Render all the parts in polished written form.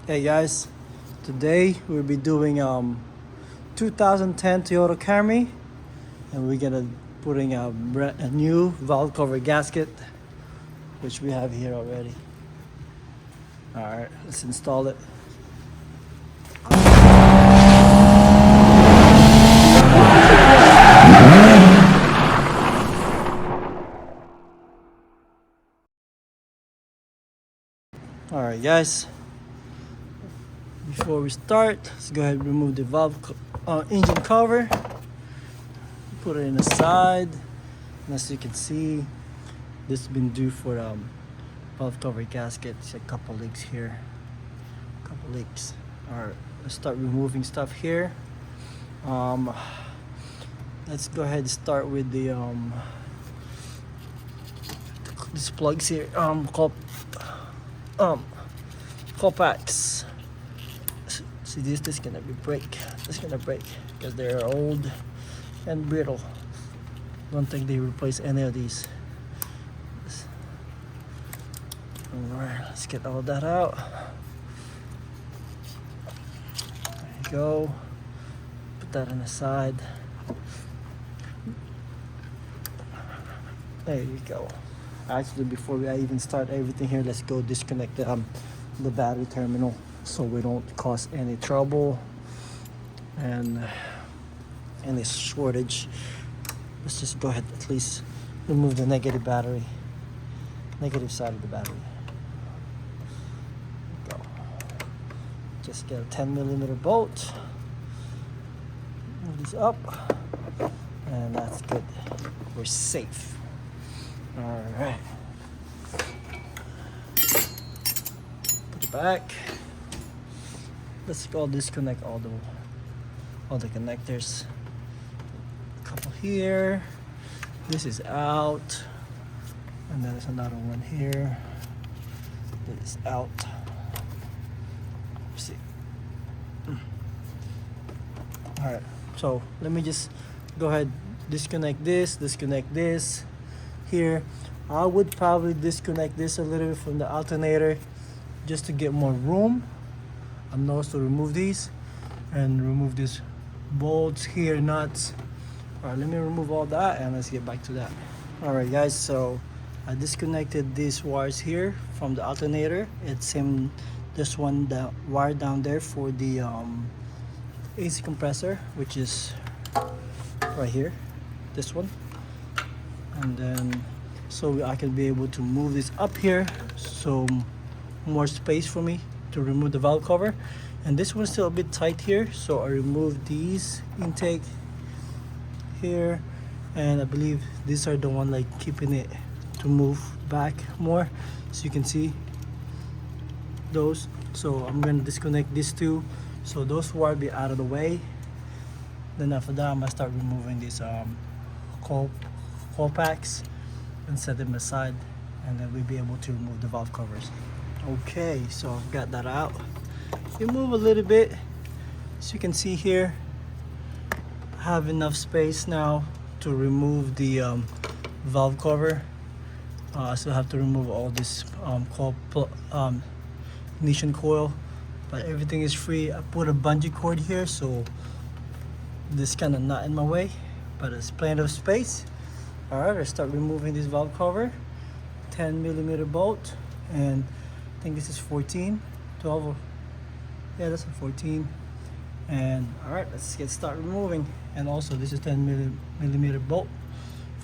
Hey guys, today we'll be doing 2010 Toyota Camry, and we're gonna putting a new valve cover gasket, which we have here already. All right, let's install it. All right, guys. Before we start, let's go ahead and remove the engine cover. Put it in the side. And as you can see, this has been due for valve cover gasket. It's a couple leaks here. Couple leaks. All right, let's start removing stuff here. Let's go ahead and start with the these plugs here. Copacs. See, this gonna be break. This gonna break because they're old and brittle. Don't think they replace any of these. Alright, let's get all that out. There you go. Put that on the side. There you go. Actually, before I even start everything here, let's go disconnect the battery terminal so we don't cause any trouble and any shortage. Let's just go ahead at least remove the negative side of the battery. Go. Just get a 10mm bolt. Move this up, and that's good. We're safe. All right. Put it back. Let's go disconnect all the connectors. A couple here. This is out, and then there's another one here. This is out. Let's see. All right. So let me just go ahead, disconnect this here. I would probably disconnect this a little bit from the alternator just to get more room, and also remove these and remove these bolts here, nuts. All right, let me remove all that and let's get back to that. All right guys, so I disconnected these wires here from the alternator. It's this one, the wire down there for the AC compressor, which is right here, this one. And then so I can be able to move this up here, so more space for me to remove the valve cover. And this one's still a bit tight here, so I removed these intake here, and I believe these are the one like keeping it to move back more, so you can see those. So I'm gonna disconnect these two so those wires be out of the way. Then after that, I'm gonna start removing these coil packs and set them aside, and then we'll be able to remove the valve covers. Okay, so I've got that out. You move a little bit, as you can see here, I have enough space now to remove the valve cover. I still have to remove all this ignition coil, but everything is free. I put a bungee cord here, so this kind of not in my way, but there's plenty of space. All right, let's start removing this valve cover. 10mm bolt, and I think this is 14, 12. Yeah, that's a 14. And all right, let's get started removing. And also, this is 10mm bolt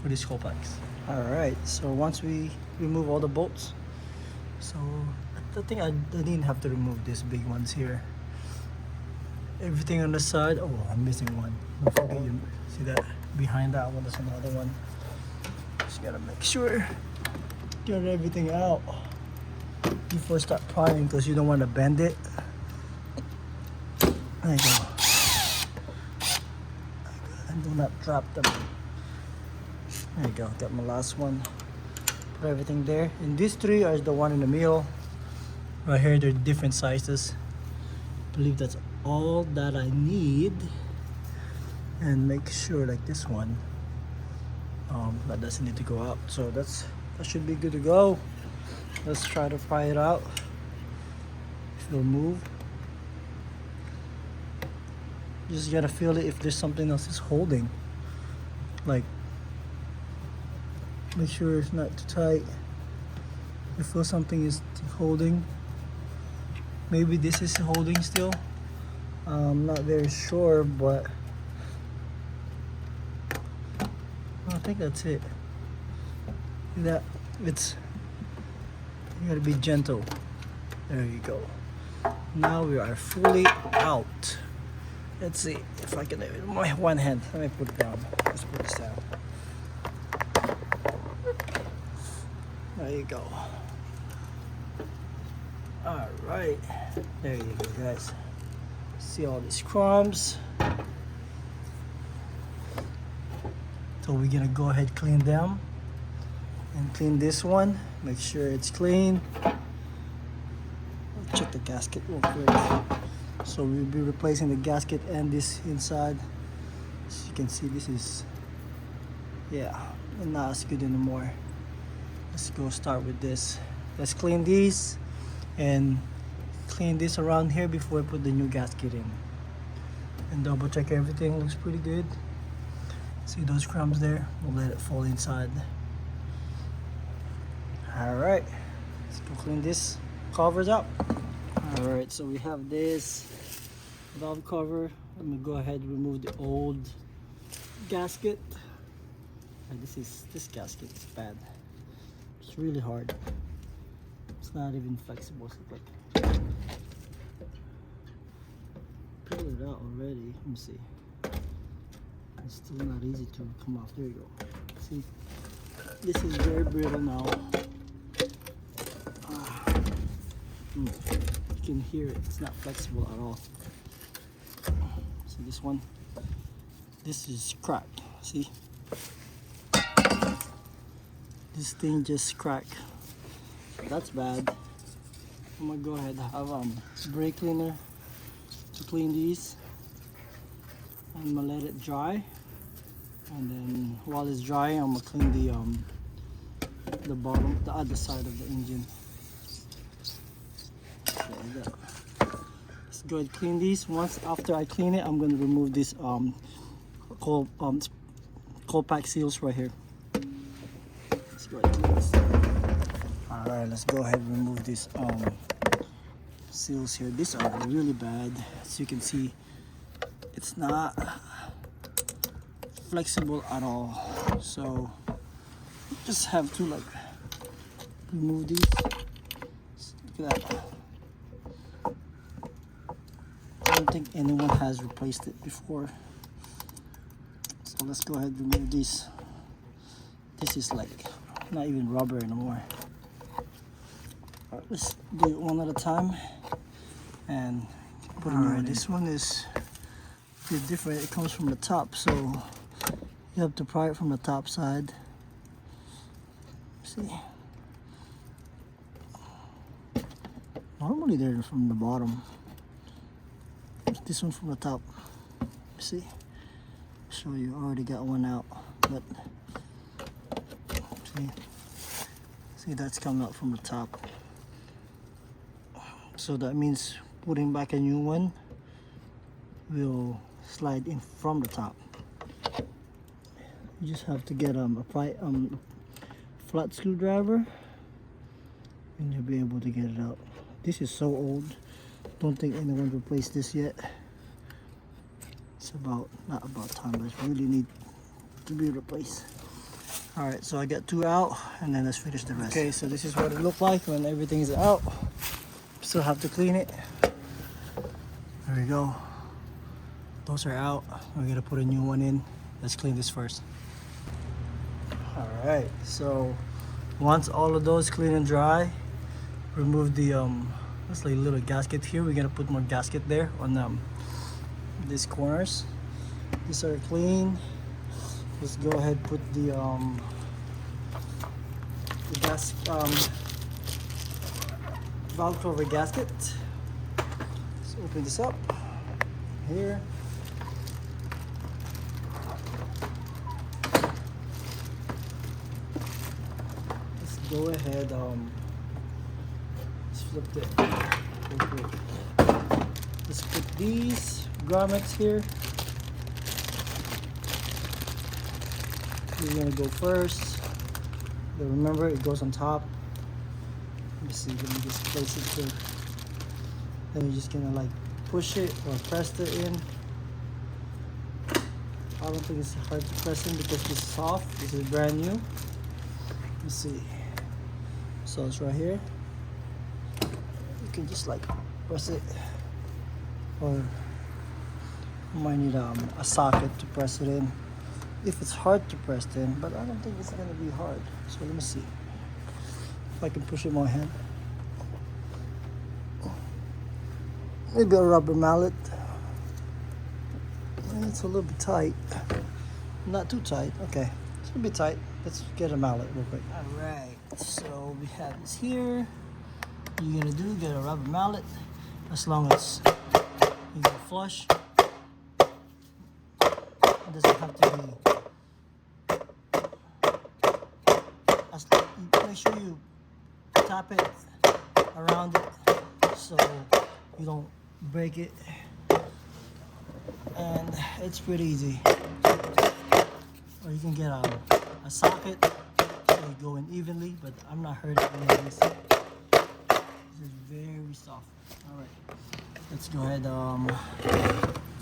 for these coil packs. All right, so once we remove all the bolts, so I think I didn't have to remove these big ones here. Everything on the side. Oh, I'm missing one. Don't forget, you see that behind that one, there's another one. Just gotta make sure get everything out before start priming, because you don't want to bend it. There you go. And do not drop them. There you go. Got my last one. Put everything there. And these three are the one in the middle. Right here, they're different sizes. I believe that's all that I need. And make sure, like this one, that doesn't need to go out. So that should be good to go. Let's try to pry it out. will move. You just gotta feel it if there's something else is holding. Like, make sure it's not too tight. You feel something is holding. Maybe this is holding still. I'm not very sure, but I think that's it. That it's, you gotta be gentle. There you go. Now we are fully out. Let's see if I can, my one hand. Let me put it down. Let's put this down. There you go. All right. There you go, guys. See all these crumbs. So we're gonna go ahead clean them and clean this one. Make sure it's clean. Check the gasket real quick. So we'll be replacing the gasket and this inside. As you can see, this is, yeah, not as good anymore. Let's go start with this. Let's clean these and clean this around here before I put the new gasket in. And double check everything looks pretty good. See those crumbs there? We'll let it fall inside. Alright, let's go clean this covers up. Alright, so we have this valve cover. Let me go ahead and remove the old gasket. This gasket is bad. It's really hard. It's not even flexible. It's like, pull it out already. Let me see. It's still not easy to come off. There you go. See, this is very brittle now. You can hear it. It's not flexible at all. See this one? This is cracked. See? This thing just cracked. That's bad. I'm gonna go ahead and have brake cleaner to clean these. I'm gonna let it dry, and then while it's drying, I'm gonna clean the bottom, the other side of the engine. Let's go ahead and clean these. Once after I clean it, I'm gonna remove this cold pack seals right here. Let's go ahead and clean this. All right, let's go ahead and remove these seals here. These are really bad, as you can see. It's not flexible at all, so you just have to like remove these. Look at that. I don't think anyone has replaced it before, so let's go ahead and remove these. This is like not even rubber anymore. All right, let's do it one at a time and put it in. This one is different. It comes from the top, so you have to pry it from the top side. See, normally they're from the bottom. This one from the top. See, show you already got one out, but see that's coming out from the top, so that means putting back a new one will slide in from the top. You just have to get a flat screwdriver and you'll be able to get it out. This is so old, don't think anyone replaced this yet. It's not about time, but it really need to be replaced. All right, so I got two out, and then let's finish the rest. Okay, so this is what it looked like when everything is out. Still have to clean it. There we go. Those are out. We're gonna put a new one in. Let's clean this first. All right, so once all of those clean and dry, remove the let's like little gasket here. We're gonna put more gasket there on these corners. These are clean. Let's go ahead and put the valve cover gasket. Let's open this up here. Let's go ahead, let's flip it real quick. these grommets here. We're gonna go first. But remember, it goes on top. Let me see. Let me just place it here. Then you're just gonna like push it or press it in. I don't think it's hard to press in because this is soft. This is brand new. Let's see. So it's right here. You can just like press it, or you might need a socket to press it in if it's hard to press it in, but I don't think it's gonna be hard. So let me see if I can push it in my hand. Maybe a rubber mallet. It's a little bit tight. Not too tight. Okay, it's a bit tight. Let's get a mallet real quick. All right, so we have this here. You're gonna do get a rubber mallet, as long as you go flush. It doesn't have to be. Make sure you tap it around it so you don't break it. And it's pretty easy. Or you can get a socket so you go in evenly, but I'm not hurting any of this. This is very soft. All right, let's go ahead.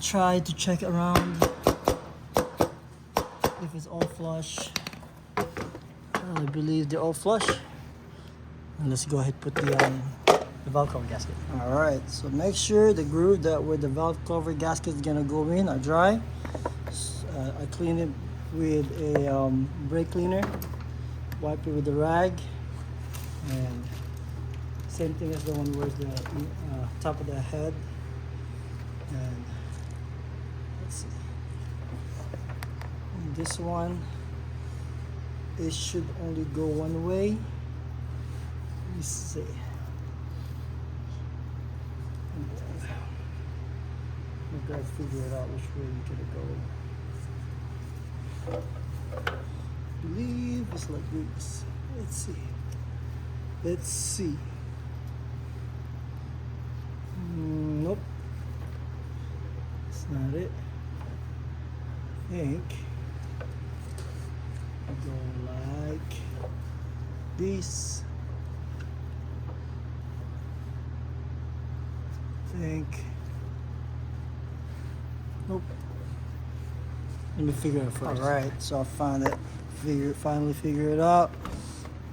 Try to check around if it's all flush. I believe they're all flush. And let's go ahead and put the valve cover gasket. All right, so make sure the groove that where the valve cover gasket is gonna go in are dry. I clean it with a brake cleaner, wipe it with a rag, and same thing as the one where's the top of the head. And let's see, and this one, it should only go one way. Let me see. You guys figure it out which way you're gonna go. I believe it's like this. Let's see. Let's see. Nope. That's not it. I think go like this. Nope. Let me figure it out first. All right, so I found it. Finally figure it out.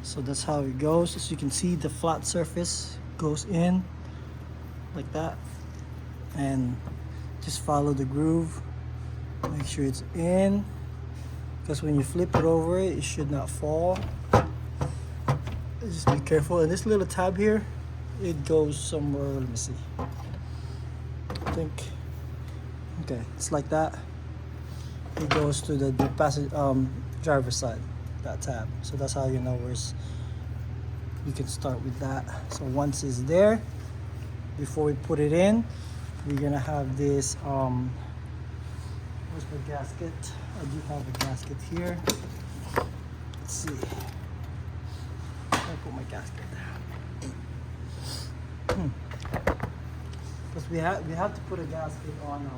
So that's how it goes. As you can see, the flat surface goes in like that, and just follow the groove. Make sure it's in, because when you flip it over, it should not fall. Just be careful. And this little tab here, it goes somewhere. Let me see. I think. Okay, it's like that. It goes to the driver's side, that tab. So that's how you know you can start with that. So once it's there, before we put it in, we're gonna have this where's my gasket? I do have a gasket here. Let's see. I'll put my gasket down. Because we have to put a gasket on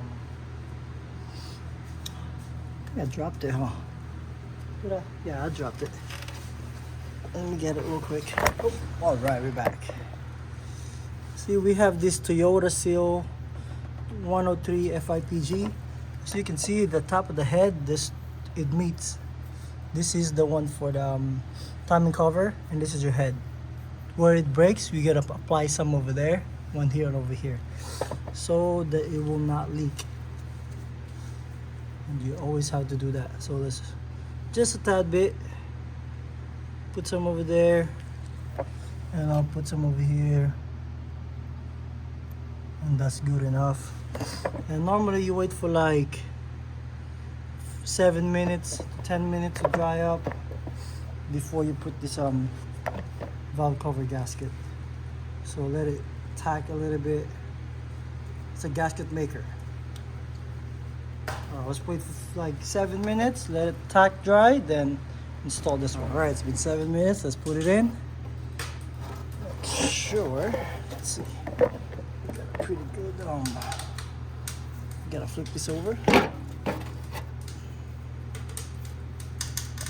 I dropped it, huh? Did I? Yeah, I dropped it. Let me get it real quick. Oh, all right, we're back. See, we have this Toyota Seal 103 FIPG. So you can see the top of the head, it meets. This is the one for the timing cover, and this is your head. Where it breaks, we gotta apply some over there, one here and over here, so that it will not leak. And you always have to do that. So let's just a tad bit. Put some over there, and I'll put some over here, and that's good enough. And normally you wait for like 7 minutes, 10 minutes to dry up before you put this valve cover gasket. So let it tack a little bit. It's a gasket maker. Let's wait for like 7 minutes, let it tack dry, then install this one. All right, it's been 7 minutes. Let's put it in. Sure. Let's see. We got a pretty good Gotta flip this over.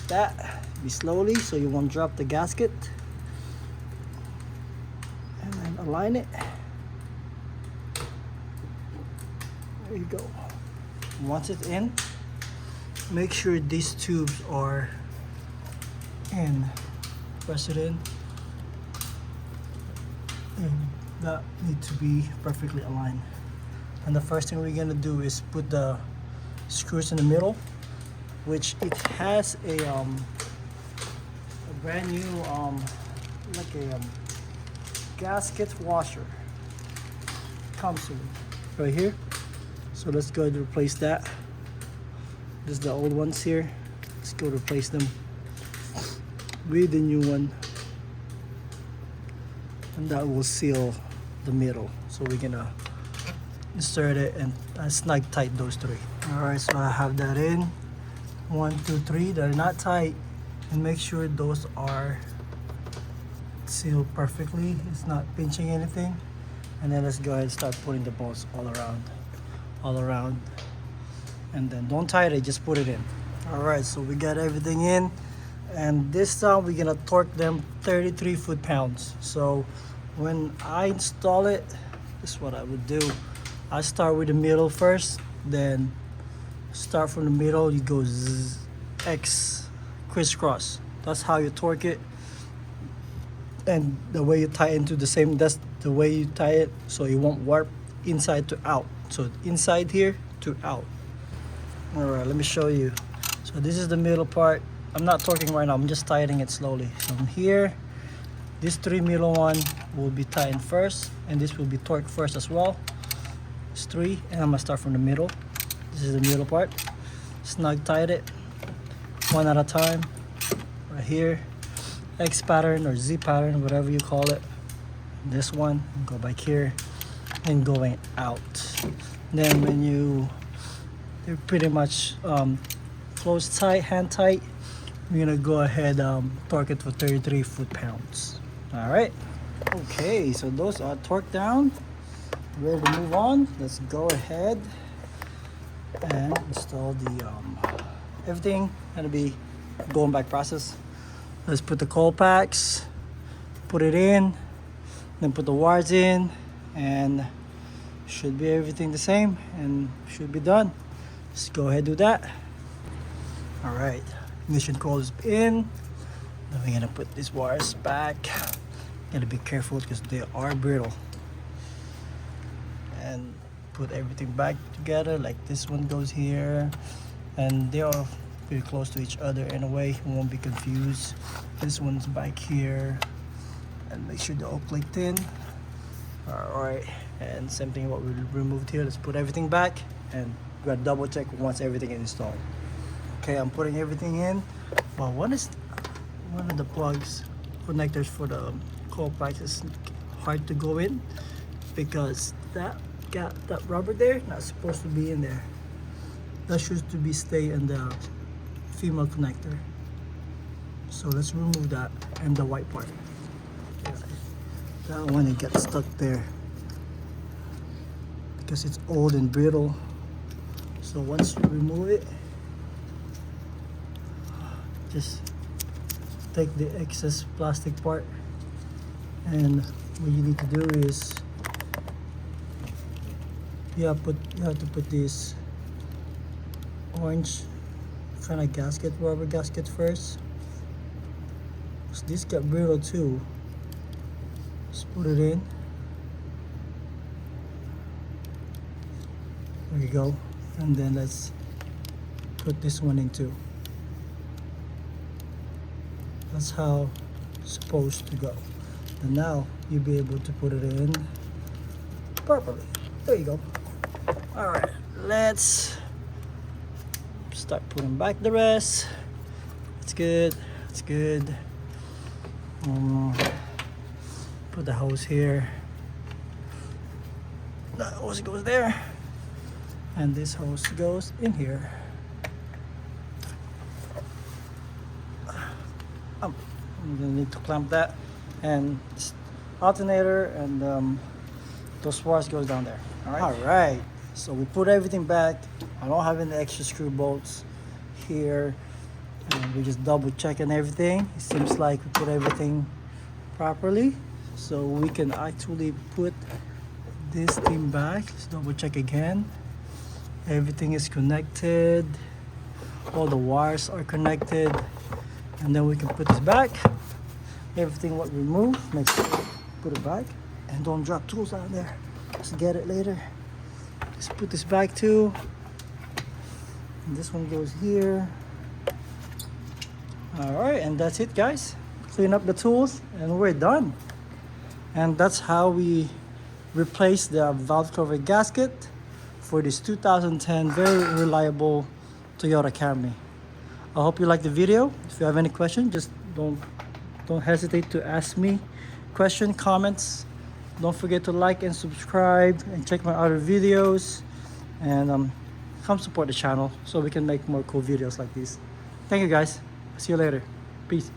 That be slowly so you won't drop the gasket, and then align it. There you go. Once it's in, make sure these tubes are in. Press it in, and that needs to be perfectly aligned. And the first thing we're gonna do is put the screws in the middle, which it has a brand new like a gasket washer comes with right here. So let's go ahead and replace that. This is the old ones here. Let's go replace them with the new one, and that will seal the middle. So we're gonna insert it and snug tight those three. All right, so I have that in. 1, 2, 3. They're not tight, and make sure those are sealed perfectly. It's not pinching anything. And then let's go ahead and start putting the bolts all around, and then don't tie it, just put it in. All right, so we got everything in, and this time we're gonna torque them 33 foot-pounds. So when I install it, this is what I would do. I start with the middle first, then start from the middle, you go zzz, X, crisscross. That's how you torque it, and the way you tie into the same, that's the way you tie it, so it won't warp inside to out. So inside here to out. All right, let me show you. So this is the middle part. I'm not torquing right now, I'm just tightening it slowly. So from here, this 3 middle one will be tightened first, and this will be torqued first as well. It's 3, and I'm gonna start from the middle. This is the middle part. Snug tight it, one at a time. Right here, X pattern or Z pattern, whatever you call it. This one, go back here, and going out. Then when you're pretty much close tight, hand tight, we're gonna go ahead torque it for 33 foot-pounds. All right. Okay, so those are torqued down. Ready to move on. Let's go ahead and install the everything. Gonna be going back process. Let's put the coil packs, put it in, then put the wires in, and should be everything the same and should be done. Let's go ahead and do that. All right, ignition coil is in. Then we're gonna put these wires back. Gotta be careful because they are brittle. And put everything back together, like this one goes here, and they are pretty close to each other in a way, you won't be confused. This one's back here, and make sure they're all clicked in. All right, and same thing what we removed here. Let's put everything back, and we gotta double check once everything is installed. Okay, I'm putting everything in. Well, one of the plugs connectors for the coil packs is hard to go in because that rubber there not supposed to be in there. That should to be stay in the female connector. So let's remove that and the white part. That one, it gets stuck there because it's old and brittle. So once you remove it, just take the excess plastic part, and what you need to do is you have to put this orange kind of gasket, rubber gasket first. So this got brittle too. Let's put it in. There you go. And then let's put this one in too. That's how it's supposed to go. And now you'll be able to put it in properly. There you go. All right, let's start putting back the rest. It's good. It's good. Put the hose here. That hose goes there, and this hose goes in here. I'm gonna need to clamp that, and alternator and those wires goes down there. All right. So we put everything back. I don't have any extra screw bolts here, and we just double checking everything. It seems like we put everything properly, so we can actually put this thing back. Let's double check again. Everything is connected, all the wires are connected, and then we can put this back. Everything what we remove, make sure put it back, and don't drop tools out there. Let's get it later. Let's put this back too. And this one goes here. All right, and that's it, guys. Clean up the tools and we're done. And that's how we replace the valve cover gasket for this 2010 very reliable Toyota Camry. I hope you like the video. If you have any questions, just don't hesitate to ask me comments. Don't forget to like and subscribe and check my other videos, and come support the channel so we can make more cool videos like these. Thank you, guys. See you later. Peace.